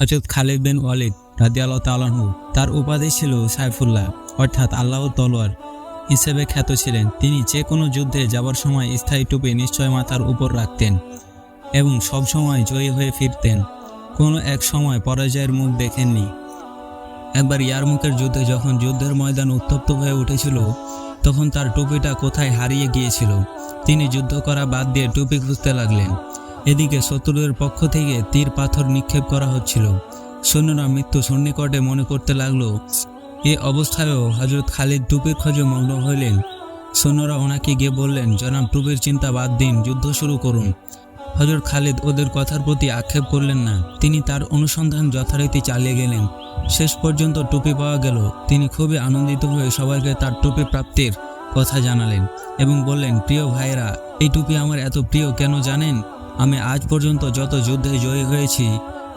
হযরত খালিদ বিন ওয়ালিদ রাদিয়াল্লাহু তাআলা আনহু তার উপাধি ছিল সাইফুল্লাহ অর্থাৎ আল্লাহর তলোয়ার হিসেবে খ্যাত ছিলেন। তিনি যে কোনো যুদ্ধে যাবার সময় স্থায়ী টুপি নিশ্চয় মাথার উপর রাখতেন এবং সব সময় জয়ী হয়ে ফিরতেন। কোনো এক সময় পরাজয়ের মুখ দেখেননি। একবার ইয়ারমুকের যুদ্ধে যখন যুদ্ধের ময়দান উত্তপ্ত হয়ে উঠেছিল তখন তার টুপিটা কোথায় হারিয়ে গিয়েছিল। তিনি যুদ্ধ করা বাদ দিয়ে টুপি খুঁজতে লাগলেন। এদিকে শত্রুদের পক্ষ থেকে তীর পাথর নিক্ষেপ করা হচ্ছিল। সৈন্যরা মৃত্যু সন্নিকটে মনে করতে লাগলো। এ অবস্থায়ও হযরত খালিদ টুপির খোঁজে মগ্ন হইলেন। সৈন্যরা ওনাকে গিয়ে বললেন, জনাব টুপির চিন্তা বাদ দিন, যুদ্ধ শুরু করুন। হযরত খালিদ ওদের কথার প্রতি আক্ষেপ করলেন না। তিনি তার অনুসন্ধান যথারীতি চালিয়ে গেলেন। শেষ পর্যন্ত টুপি পাওয়া গেল। তিনি খুবই আনন্দিত হয়ে সবাইকে তার টুপি প্রাপ্তির কথা জানালেন এবং বললেন, প্রিয় ভাইয়েরা, এই টুপি আমার এত প্রিয় কেন জানেন? আমি আজ পর্যন্ত যত যুদ্ধে জয়ী হয়েছি